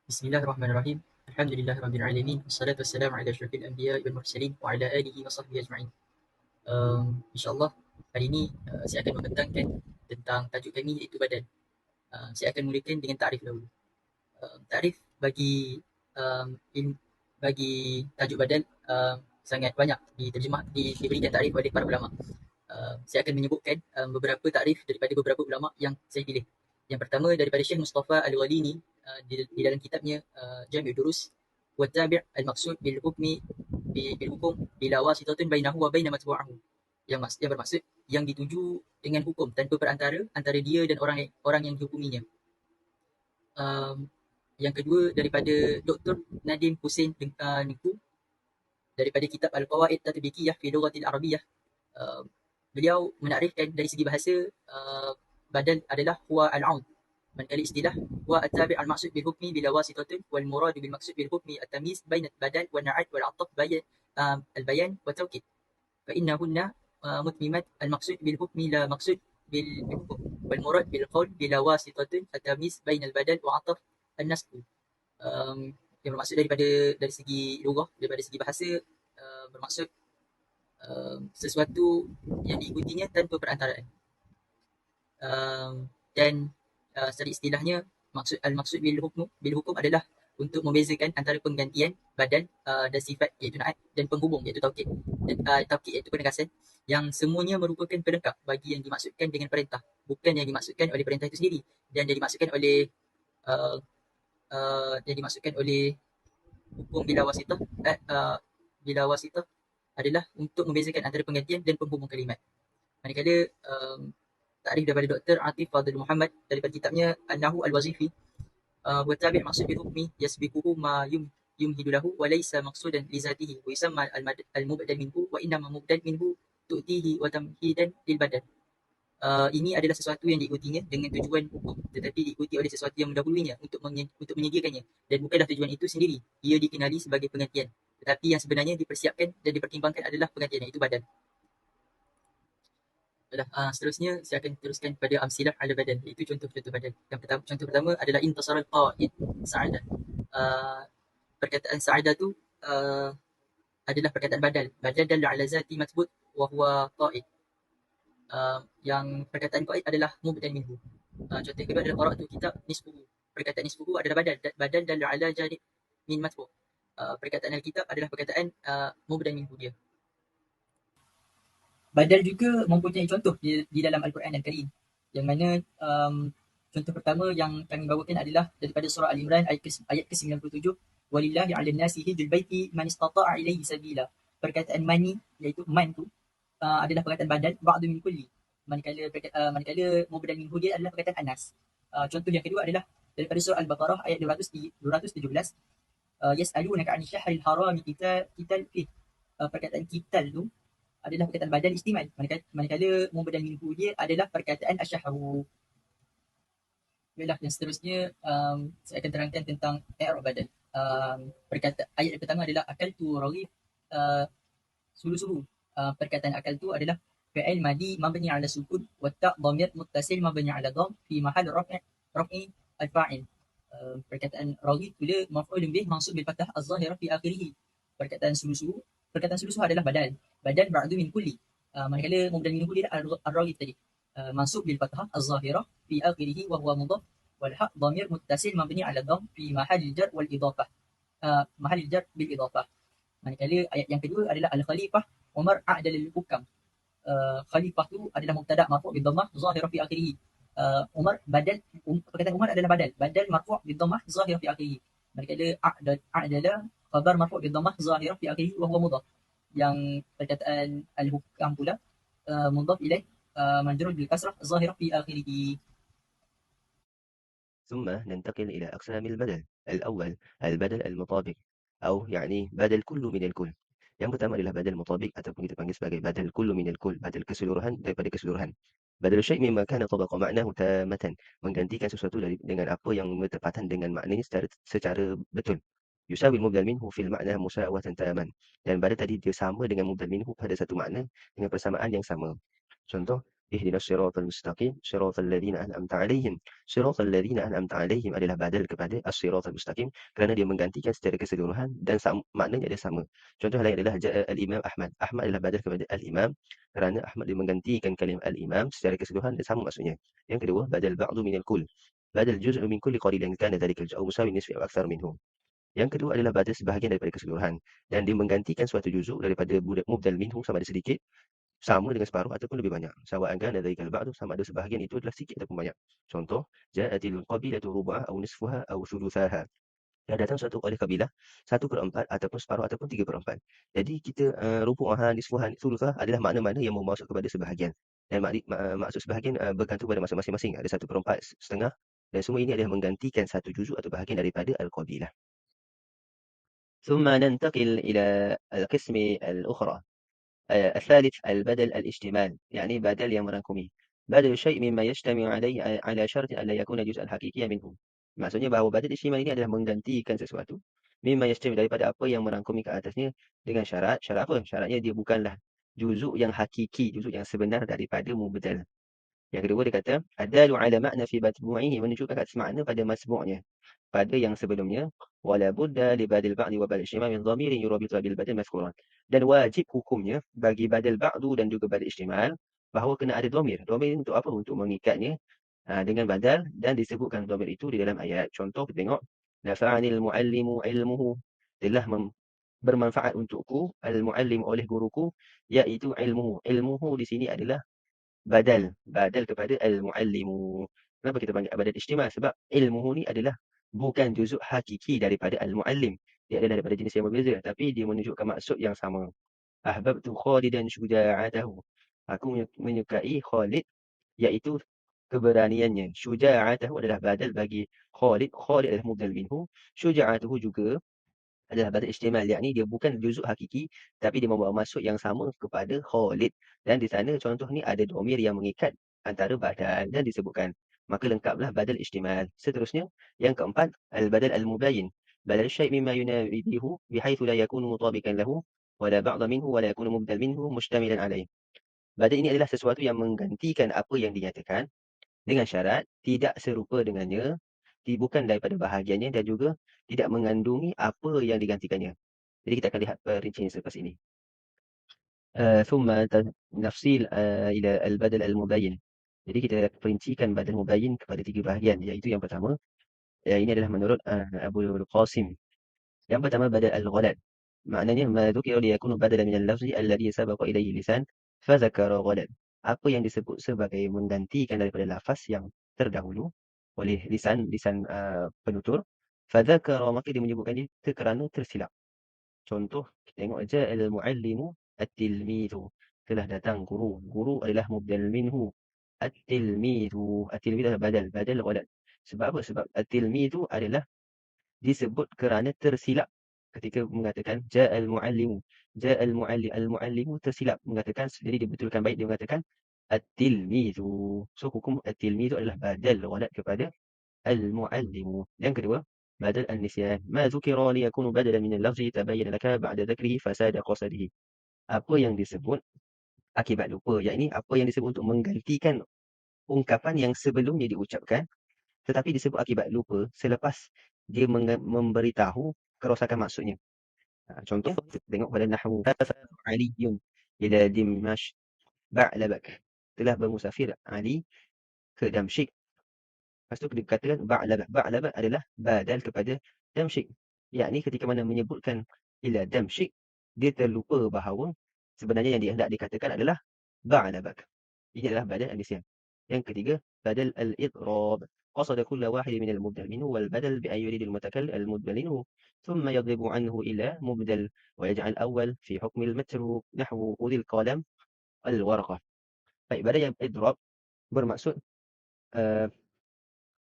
Bismillahirrahmanirrahim. Alhamdulillahirabbil alamin. Wassalatu wassalamu ala asyrafil anbiya'i wal mursalin wa ala alihi wa sahbihi ajma'in. InsyaAllah hari ini saya akan membentangkan tentang tajuk kami iaitu badan. Saya akan mulakan dengan takrif dahulu. Takrif bagi um, bagi tajuk badan sangat banyak diberikan takrif oleh para ulama. Saya akan menyebutkan beberapa takrif daripada beberapa ulama yang saya pilih. Yang pertama daripada Syekh Mustafa Al-Ghalini di dalam kitabnya Jami' Durus wa Tabi' Al-Maqsud bil Hukmi bil Hukum bila wasitatun bainahu wa baina matbu'ahu. Yang bermaksud yang dituju dengan hukum tanpa perantara antara dia dan orang yang dihukuminya. Um, yang kedua daripada Dr. Nadim Hussein Niku daripada kitab Al-Qawaid Tatbiqiyah fi Lughatil Arabiyyah. Uh, Beliau menakrifkan dari segi bahasa badan adalah huwa al-aun. Manakala istilah huwa at-tabi' al-maqsud bil hukmi bila wasitatin wal murad bil maqsud bil hukmi at-tamyiz bain al-badal wa na'at wal 'ataf bayan al-bayan wa tawkid. Fa innahunna mutmimat al-maqsud bil hukmi la maqsud bil hukm wal murad bil qawl bila wasitatin at-tamyiz bain al-badal wa 'ataf an-nasb. Yang bermaksud dari segi lugah, daripada segi bahasa, bermaksud sesuatu yang diikutinya tanpa perantaraan. Dan secara istilahnya maksud bil hukum adalah untuk membezakan antara penggantian badan dan sifat iaitu naat dan penghubung iaitu taukid dan taukid iaitu penegasan yang semuanya merupakan pelengkap bagi yang dimaksudkan dengan perintah, bukan yang dimaksudkan oleh perintah itu sendiri, dan uh, yang dimaksudkan oleh hukum bila wasitah adalah untuk membezakan antara penggantian dan penghubung kalimat. Manakala takrif daripada Dr. Atif Fadil Muhammad daripada kitabnya An-Nahu Al-Wazifi, wa tabi' maqsud bil hukmi yasbiquhu ma yumhidu lahu wa laysa maqsudan li zatihi wa yusamma al-mubdal minhu wa innama mubdal minhu tu'tihi wa tamhidan lil badan. Ini adalah sesuatu yang diikutinya dengan tujuan hukum, tetapi diikuti oleh sesuatu yang mendahuluinya untuk menyediakannya, dan bukanlah tujuan itu sendiri. Ia dikenali sebagai penggantian, tetapi yang sebenarnya dipersiapkan dan dipertimbangkan adalah penggantian, iaitu badan. Seterusnya saya akan teruskan pada amsilah ala badan, iaitu contoh-contoh badan. Contoh pertama adalah intasar al-qa'id sa'adah. Perkataan sa'adah tu adalah perkataan badal. Badal dalla ala zati mathbut wa huwa qa'id. Yang perkataan qa'id adalah mubdal minhu. Contoh kedua adalah qara'tu kitab nisfuhu. Perkataan nisfuhu adalah badal dalla ala janib min mathbut. Perkataan al-kitab adalah perkataan mubdal minhu dia. Badal juga mempunyai contoh di dalam Al-Quran Al-Karim, yang mana contoh pertama yang kami bawakan adalah daripada surah Al-Imran ayat ke-97, walillahi 'alan nasi hijjul baiti man istata'a ilaihi sabila. Perkataan mani iaitu man tu adalah perkataan badal ba'du min kulli, manakala mubdal minhu dia adalah perkataan anas. Contoh yang kedua adalah daripada surah Al-Baqarah ayat 217, yas'alunaka 'anil syahril harami qital fih. Perkataan qital tu adalah perkataan badal istimal, manakala mubdal minhu dia adalah perkataan asyahru. Baiklah, yang seterusnya saya akan terangkan tentang i'rab badal. Ayat yang pertama adalah akaltu raghib sulusuhu. Perkataan akal tu adalah fi'il madi mabni ala sukun wa ta' dhamir muttasil mabni ala dham fi mahal raf'i al-fa'il. Perkataan raghib bila maf'ul bih mansub bil fathah az-zahirah fi akhirih. Perkataan sulusuh adalah badal ba'du min kulli. Manakala mubdal minhu dia ar-raghib tadi mansub bil fathah az-zahirah fi akhirih wa huwa mudhaf wal ha' dhamir muttasil mabni ala dham fi mahal jar wal idafah. Mahal jar bil idafah. Manakala ayat yang kedua adalah al-khalifah Umar a'dalul hukam. Khalifah tu adalah mubtada marfu' bi dhammah zahirah fi akhirih. Umar badal, perkataan Umar adalah badal marfu' bi dhammah zahirah fi akhirih. Manakala a'dala khabar marfu' bi dhammah zahirah fi akhirih wa huwa mudhaf. Yang perkataan al-hukam pula mudhaf ilaih majrur bil kasrah zahirah fi akhirih. ثم ننتقل إلى أقسام البدل. الأول البدل المطابق أو يعني بدل كل من الكل. Yang pertama adalah badal mutabik ataupun kita panggil sebagai badal kullu minal kull, badal keseluruhan daripada keseluruhan. Badal syai' mimma kana tabaqa ma'nahu tamatan, menggantikan sesuatu dengan apa yang bertepatan dengan maknanya secara betul. Yusawi mubdal minhu fil ma'na musawatan taman. Dan badal tadi dia sama dengan mubdal minhu pada satu makna dengan persamaan yang sama. Contoh, Ihdinas siratal mustaqim, siratal ladzina an'amta 'alaihim. Siratal ladzina an'amta 'alaihim adalah badal kepada as-siratal mustaqim kerana dia menggantikan secara keseluruhan dan maknanya dia sama. Contoh lain adalah ja'a al-imam Ahmad. Ahmad adalah badal kepada al-imam kerana Ahmad dia menggantikan kalimah al-imam secara keseluruhan dan sama maksudnya. Yang kedua, badal ba'du minal kull. Badal juz'un min kulli qalilin kana dhalika al-juz'u musawi nisfi aw akthar minhu. Yang kedua adalah badal sebahagian daripada keseluruhan dan dia menggantikan suatu juzuk daripada mubdal minhu sama ada sedikit, sama dengan separuh ataupun lebih banyak. Sawa'an kana dzalikal ba'du, sama ada sebahagian itu adalah sikit ataupun banyak. Contoh, ja'atil qabilatu rubu'ah aw nisfuha aw thuluthaha. Dah datang suatu oleh kabilah 1/4 ataupun separuh ataupun 3/4. Jadi kita rubu'ah, nisfuha, thuluthah adalah makna-makna yang bermaksud kepada sebahagian. Dan maksud sebahagian bergantung pada masa masing-masing. Ada 1/4, setengah dan semua ini adalah menggantikan satu juzuk atau bahagian daripada al-qabilah. ثم ننتقل إلى القسم الأخرى. الثالث البدل الاشتمال، يعني بدل yang merangkumi. بدل الشيء مما يجتمع عليه على شرط ألا يكون جزءا حقيقيا منه. Maksudnya bahawa badal istimal ini adalah menggantikan sesuatu. Mimma yajtami daripada apa yang merangkumi ke atasnya dengan syarat. Syarat apa? Syaratnya dia bukanlah juzuk yang hakiki, juzuk yang sebenar daripada mubdal. Yang kedua dia kata, adalu ala makna fi matbu'ihi, menunjukkan atas makna pada masbu'nya, pada yang sebelumnya. Wala budda li badil ba'di wa badil istimal min dhamirin yurabitu bil badal mazkuran. Dan wajib hukumnya bagi badal ba'du dan juga badal istimal bahawa kena ada dhamir. Dhamir untuk apa? Untuk mengikatnya dengan badal dan disebutkan dhamir itu di dalam ayat. Contoh kita tengok, nafa'anil muallimu ilmuhu, telah bermanfaat untukku al-muallim oleh guruku, iaitu ilmuhu. Ilmuhu di sini adalah badal kepada al-muallimu. Kenapa kita panggil badal istimal? Sebab ilmuhu ni adalah bukan juzuk hakiki daripada al-muallim. Dia adalah daripada jenis yang berbeza, tapi dia menunjukkan maksud yang sama. Ahbabtu Khalidan syuja'atahu. Aku menyukai Khalid, iaitu keberaniannya. Syuja'atahu adalah badal bagi Khalid. Khalid adalah mubdal minhu. Syuja'atahu juga adalah badal istimal, yakni dia bukan juzuk hakiki tapi dia membawa maksud yang sama kepada Khalid. Dan di sana contoh ni ada dhamir yang mengikat antara badal dan disebutkan. Maka lengkaplah badal istimal. Seterusnya, yang keempat, al-badal al-mubayyin. Badal syai' mimma yunabihu bihaythu la yakunu mutabiqan lahu wala ba'da minhu wala yakunu mubdal minhu mustamilan alaih. Badal ini adalah sesuatu yang menggantikan apa yang dinyatakan dengan syarat tidak serupa dengannya, bukan daripada bahagiannya dan juga tidak mengandungi apa yang digantikannya. Jadi kita akan lihat perincian selepas ini. ثم نفصيل إلى البدل المبين. Jadi kita perincikan badal mubayyin kepada 3 bahagian, iaitu yang pertama, ini adalah menurut Abu Qasim. Yang pertama, badal al-ghalad. Maknanya ma dzukira liyakunu badalan min al-lafzi alladhi sabaqa ilayhi lisan fa dzakara ghalad. Apa yang disebut sebagai menggantikan daripada lafaz yang terdahulu oleh lisan penutur, fa dzakara, maka dia menyebutkannya kerana tersilap. Contoh, kita tengok ja'al muallimu at-tilmizu, telah datang guru. Guru adalah mubdal minhu. At-tilmizu, at-tilmizu adalah badal ghalad. Sebab apa? Sebab at-tilmizu adalah disebut kerana tersilap ketika mengatakan ja'al muallimu. Ja'al muallim, al-muallimu tersilap mengatakan, jadi dia betulkan baik, dia mengatakan at-tilmizu. So hukum at-tilmizu adalah badal ghalad kepada al-muallimu. Yang kedua, badal an-nisyan. Ma dzukira liyakunu badalan min al-lafzi tabayyana laka ba'da dzakrihi fasada qasadihi. Apa yang disebut akibat lupa, yakni apa yang disebut untuk menggantikan ungkapan yang sebelumnya diucapkan tetapi disebut akibat lupa selepas dia memberitahu kerosakan maksudnya. Contoh, kita tengok pada nahwu. Aliyun ila Dimashq ba'labak. Telah bermusafir Ali ke Damsyik. Lepas tu dikatakan ba'labak. Ba'labak adalah badal kepada Damsyik. Yakni ketika mana menyebutkan ila Damsyik, dia terlupa bahawa sebenarnya yang dia hendak dikatakan adalah ba'labak. Ini adalah badal al-nisyan. Yang ketiga, badal al-idrab. قصد كل واحد من المبدل منه والبدل بأن يريد المتكلم المبدل منه ثم يضرب عنه إلى مبدل ويجعل الأول في حكم المتروك نحو خذ القلم الورقة. Baik, badal yang idrab bermaksud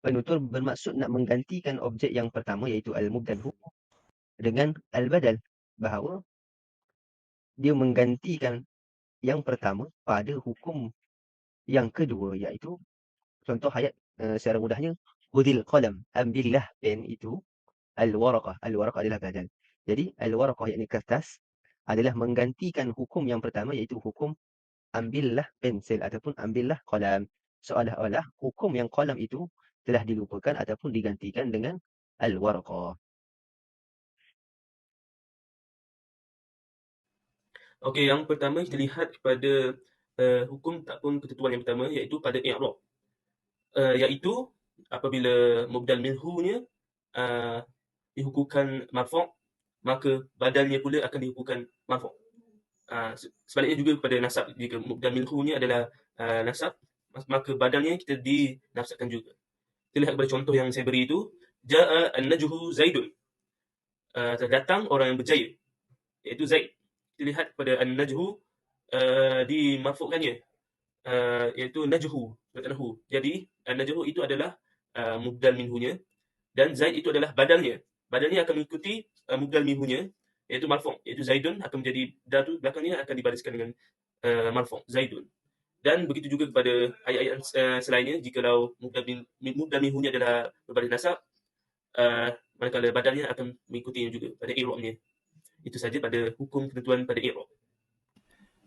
penutur bermaksud nak menggantikan objek yang pertama iaitu al-mubdal dengan al-badal, bahawa dia menggantikan yang pertama pada hukum yang kedua, iaitu contoh ayat secara mudahnya, khudhil qalam, ambillah pen itu, al-waraqah. Al-waraqah adalah badal. Jadi al-waraqah yakni kertas adalah menggantikan hukum yang pertama iaitu hukum ambillah pensel ataupun ambillah qalam. Seolah-olah hukum yang qalam itu telah dilupakan ataupun digantikan dengan al-warqah. Okey, yang pertama kita lihat kepada hukum ataupun ketentuan yang pertama, iaitu pada i'rab. Iaitu apabila mubdal minhunya dihukumkan marfu', maka badalnya pula akan dihukumkan marfu'. Sebaliknya juga kepada nasab, jika mubdal minhunya adalah nasab, maka badalnya kita dinasabkan juga. Kita lihat kepada contoh yang saya beri itu, ja'a an-najhu Zaidun. Datang orang yang berjaya, iaitu Zaid. Kita lihat kepada an-najhu dimarfu'kannya, iaitu najhu, nahu. Jadi an-najhu itu adalah mubdal minhunya, dan Zaid itu adalah badalnya. Badalnya akan mengikuti mubdal minhunya, iaitu marfu', iaitu Zaidun akan menjadi datu belakangnya akan dibariskan dengan marfu', Zaidun. Dan begitu juga kepada ayat-ayat selainnya, jikalau mubdal minhunya adalah berbaris nasab, manakala badalnya akan mengikutinya juga pada i'rabnya. Itu saja pada hukum ketentuan pada i'rab.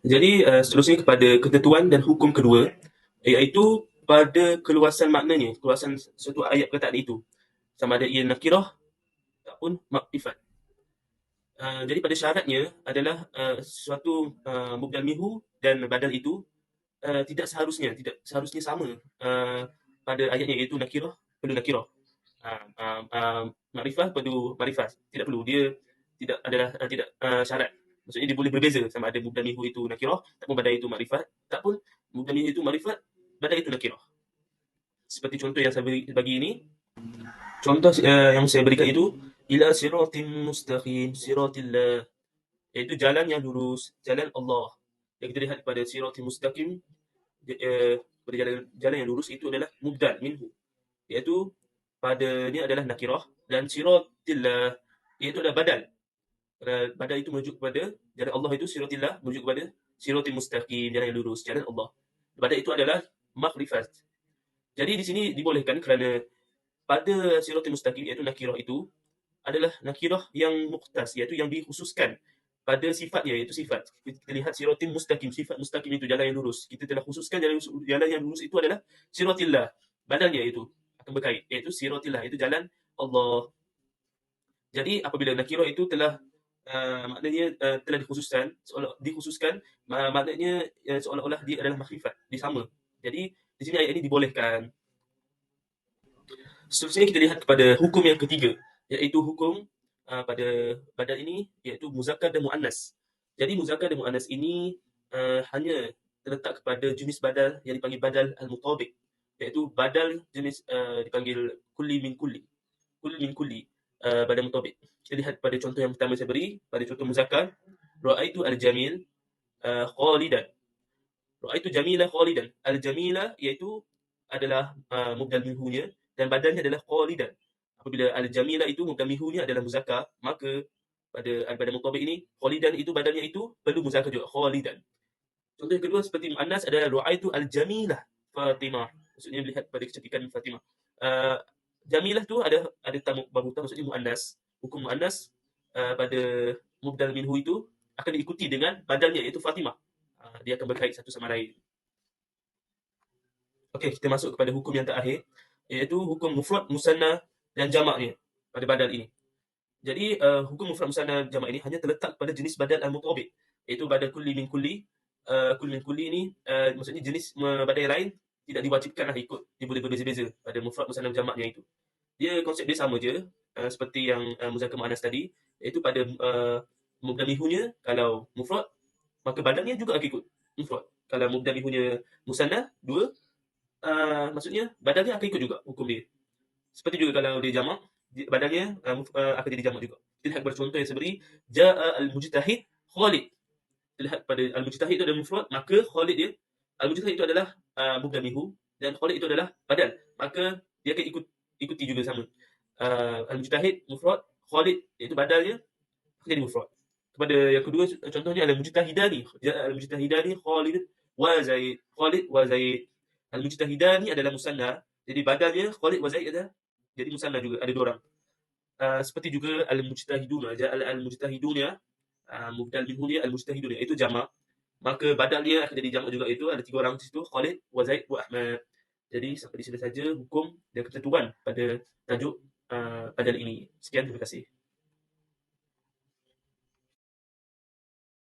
Jadi seterusnya kepada ketentuan dan hukum kedua, iaitu pada keluasan maknanya, keluasan suatu ayat perkataan itu, sama ada ia nakirah ataupun makrifat. Jadi pada syaratnya adalah sesuatu mubdal minhu dan badal itu tidak seharusnya sama pada ayatnya, iaitu nakirah perlu nakirah, makrifah perlu makrifah, tidak perlu, dia tidak syarat. Maksudnya dia boleh berbeza, sama ada mubdal minhu itu nakirah ataupun badal itu makrifat, ataupun mubdal minhu itu makrifat, badal itu nakirah. Seperti contoh yang saya bagi ini, contoh yang saya berikan itu, ila siratim mustaqim, siratillah, iaitu jalan yang lurus, jalan Allah. Yang kita lihat pada siratim mustaqim, pada jalan yang lurus itu adalah mubdal minhu, iaitu padanya adalah nakirah, dan siratillah iaitu adalah badal. Badal itu merujuk kepada jalan Allah, itu siratillah merujuk kepada siratim mustaqim, jalan yang lurus, jalan Allah. Badal itu adalah makrifat. Jadi di sini dibolehkan kerana pada siratim mustaqim, iaitu nakirah itu adalah nakirah yang mukhtas, iaitu yang dikhususkan pada sifatnya, iaitu sifat. Kita lihat siratim mustaqim, sifat mustaqim itu jalan yang lurus. Kita telah khususkan jalan yang lurus itu adalah siratillah. Badalnya itu akan berkait, iaitu siratillah, itu jalan Allah. Jadi apabila nakirah itu telah maknanya telah dikhususkan, maknanya seolah-olah dia adalah makrifat, dia sama. Jadi di sini ayat ini dibolehkan. Seterusnya kita lihat kepada hukum yang ketiga, iaitu hukum pada badal ini, iaitu muzakkar dan muannas. Jadi muzakkar dan muannas ini hanya terletak kepada jenis badal yang dipanggil badal al-mutabiq, iaitu badal jenis dipanggil kulli min kulli, badal mutabiq. Kita lihat pada contoh yang pertama saya beri, pada contoh muzakkar, ra'aitu al-jamil khalidan. Ra'aitu jamila khalidan. Al-jamila iaitu adalah mubdal minhunya, dan badalnya adalah khalidan. Apabila al-jamila itu mubdal minhunya adalah muzakkar, maka pada al-badal mutabiq ini, khalidan itu badalnya itu perlu muzakkar juga, khalidan. Contoh yang kedua seperti muannas adalah ra'aitu al-jamilah Fatimah. Maksudnya melihat pada kecantikan Fatimah. Jamilah tu ada tamu bahuta, maksudnya muannas. Hukum muannas pada mubdal minhu itu akan diikuti dengan badalnya, iaitu Fatimah. Dia akan berkait satu sama lain. Okey, kita masuk kepada hukum yang terakhir, iaitu hukum mufrad, musanna dan jamaknya pada badal ini. Jadi hukum mufrad, musanna, jamak ini hanya terletak pada jenis badal al-mutabiq, iaitu badal kulli min kulli. Kulli min kulli ini maksudnya jenis badal yang lain tidak diwajibkanlah ikut, dia boleh berbeza-beza pada mufrad, musanna, jamaknya itu. Dia konsep dia sama je, seperti yang muzakkar muannas tadi, iaitu pada mubdal minhunya kalau mufrad, maka badalnya juga akan ikut mufrad. Kalau mubdal minhunya musanna, dua, maksudnya badalnya akan ikut juga hukum dia. Seperti juga kalau dia jamak, badalnya akan jadi jamak juga. Kita lihat pada contoh yang saya beri, ja'a al-mujtahid Khalid. Kita lihat pada al-mujtahid itu adalah mufrad, maka Khalid dia, al-mujtahid itu adalah mubdal minhu, dan Khalid itu adalah badal, maka dia akan ikuti juga sama. Al-mujtahid mufrad, Khalid iaitu badalnya jadi mufrad. Kepada yang kedua contohnya al-mujtahidani, al-mujtahidani Khalid wa Zaid. Al-mujtahidani adalah musanna, jadi badalnya Khalid wa Zaid adalah jadi musanna juga, ada dua orang. Seperti juga al-mujtahiduna, al-mujtahiduna mubdal minhu dia al-mujtahiduna, itu jamak, Maka badal dia akan jadi jamak juga, itu ada 3 orang di situ, Khalid, wa Zaid, wa Ahmad. Jadi sampai di sini saja hukum dan ketentuan pada tajuk badal ini. Sekian, terima kasih.